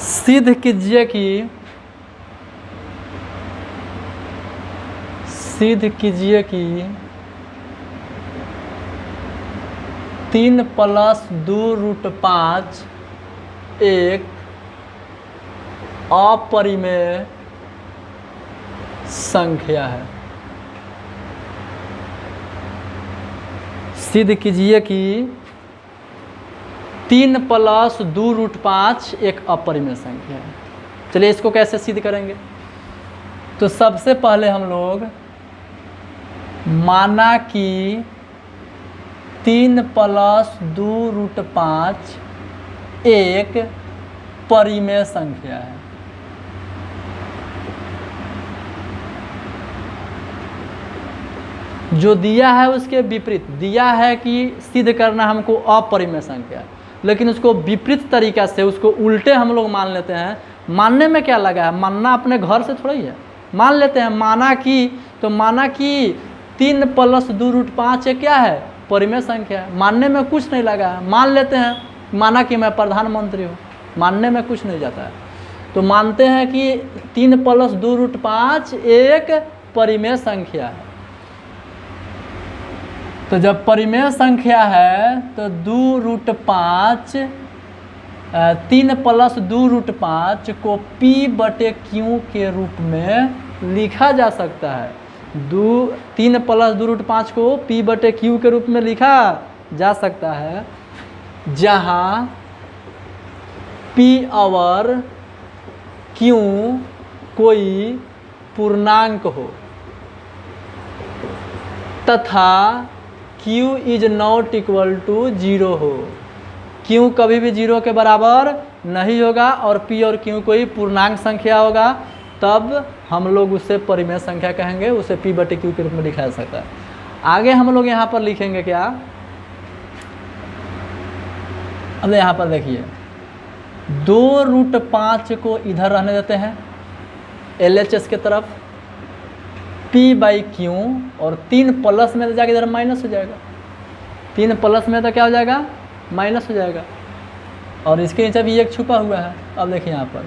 सिद्ध कीजिए कि 3 + 2√5 एक अपरिमेय संख्या है। सिद्ध कीजिए कि 3 + 2√5 एक अपरिमेय संख्या है। चलिए इसको कैसे सिद्ध करेंगे। तो सबसे पहले हम लोग माना कि 3 + 2√5 एक परिमेय संख्या है। जो दिया है उसके विपरीत दिया है कि सिद्ध करना हमको अपरिमेय संख्या, लेकिन उसको विपरीत तरीका से उसको उल्टे हम लोग मान लेते हैं। मानने में क्या लगा है, मानना अपने घर से थोड़ा ही है। मान लेते हैं माना कि 3 + 2√5 एक क्या है, परिमेय संख्या है। मानने में कुछ नहीं लगा है, मान लेते हैं। माना कि मैं प्रधानमंत्री हूँ, मानने में कुछ नहीं जाता है। तो मानते हैं कि 3 + 2√5 एक परिमेय संख्या है। तो जब परिमेय संख्या है तो 3 + 2√5 को p/q के रूप में लिखा जा सकता है। 3 + 2√5 को p/q के रूप में लिखा जा सकता है, जहाँ p और q कोई पूर्णांक हो तथा q ≠ 0 हो। q कभी भी 0 के बराबर नहीं होगा और p और q कोई पूर्णांक संख्या होगा, तब हम लोग उसे परिमेय संख्या कहेंगे। उसे p/q के रूप में लिखा जा सकता है। आगे हम लोग यहाँ पर लिखेंगे क्या, अब यहाँ पर देखिए 2√5 को इधर रहने देते हैं LHS के तरफ, p/q और 3 प्लस में तो जाके इधर माइनस हो जाएगा। 3 प्लस में तो क्या हो जाएगा, माइनस हो जाएगा। और इसके नीचे भी एक छुपा हुआ है। अब देखिए यहाँ पर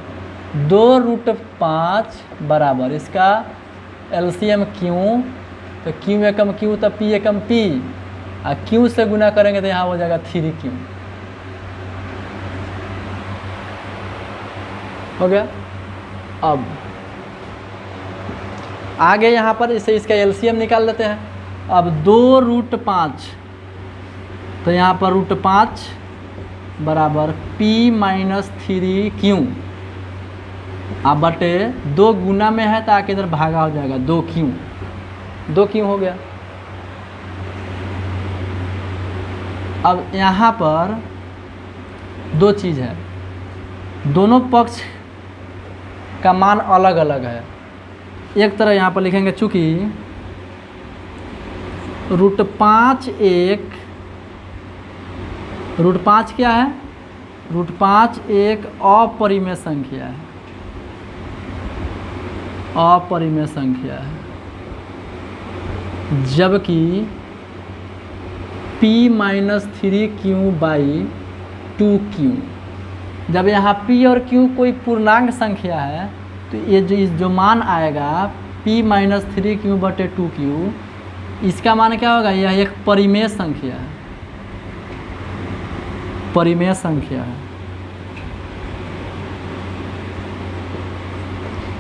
2√5 बराबर इसका LCM q, तो q एकम q तो p एकम p, और q से गुना करेंगे तो यहाँ हो जाएगा 3q। हो गया। अब आगे यहाँ पर इसे इसका LCM निकाल लेते हैं। अब 2√5, तो यहाँ पर √5 बराबर p - 3q, अब बटे 2 गुना में है तो आके इधर भागा हो जाएगा 2q हो गया। अब यहाँ पर दो चीज़ है, दोनों पक्ष का मान अलग अलग है। एक तरह यहाँ पर लिखेंगे चूँकि √5 क्या है, √5 एक अपरिमेय संख्या है, अपरिमेय संख्या है, जबकि p - 3q/2q, जब यहाँ p और q कोई पूर्णांक संख्या है तो ये जो मान आएगा p - 3q/2q, इसका मान क्या होगा, यह एक परिमेय संख्या है, परिमेय संख्या है।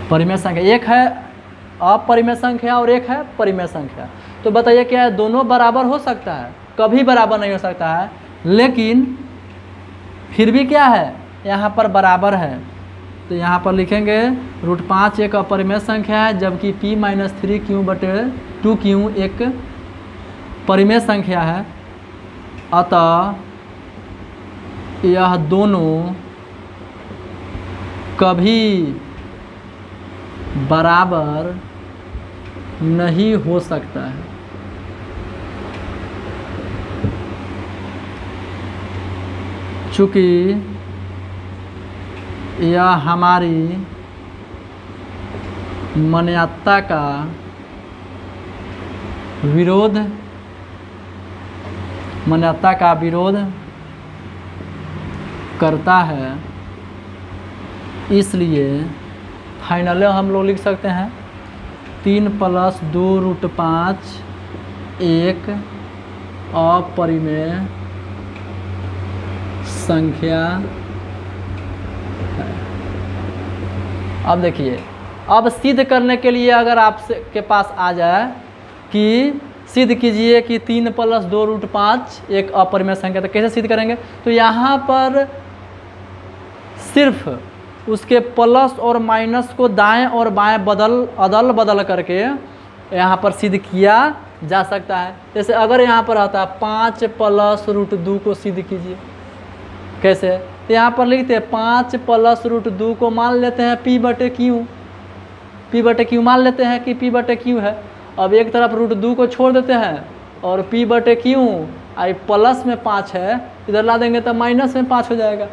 परिमेय संख्या एक है अपरिमेय संख्या और एक है परिमेय संख्या। तो बताइए क्या है, दोनों बराबर हो सकता है? कभी बराबर नहीं हो सकता है, लेकिन फिर भी क्या है, यहाँ पर बराबर है। तो यहाँ पर लिखेंगे √5 एक अपरिमेय संख्या है, जबकि p - 3q/2q एक परिमेय संख्या है। अतः यह दोनों कभी बराबर नहीं हो सकता है। चूँकि यह हमारी मान्यता का विरोध करता है इसलिए फाइनल हम लोग लिख सकते हैं 3 + 2√5 एक अपरिमेय संख्या है। अब देखिए, अब सिद्ध करने के लिए अगर आपसे के पास आ जाए कि सिद्ध कीजिए कि 3 + 2√5 एक अपरिमेय संख्या, तो कैसे सिद्ध करेंगे? तो यहाँ पर सिर्फ उसके प्लस और माइनस को दाएं और बाएं अदल बदल करके यहाँ पर सिद्ध किया जा सकता है। जैसे अगर यहाँ पर आता है 5 + √2 को सिद्ध कीजिए, कैसे? तो यहाँ पर लिखते हैं 5 + √2 को मान लेते हैं p/q, p/q मान लेते हैं कि p/q है। अब एक तरफ √2 को छोड़ देते हैं और p/q आई प्लस में 5 है, इधर ला देंगे तो माइनस में 5 हो जाएगा।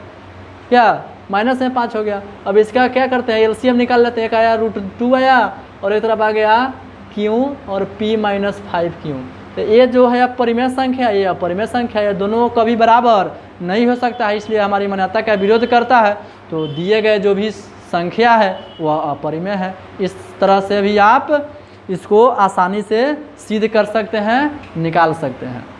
क्या? माइनस में 5 हो गया। अब इसका क्या करते हैं, एलसीएम निकाल लेते हैं। एक आया √2 आया और एक तरफ आ गया q और p - 5q। तो ये जो है अपरिमेय संख्या, ये अपरिमेय संख्या, ये दोनों कभी बराबर नहीं हो सकता है, इसलिए हमारी मान्यता का विरोध करता है। तो दिए गए जो भी संख्या है वह अपरिमेय है। इस तरह से भी आप इसको आसानी से सिद्ध कर सकते हैं, निकाल सकते हैं।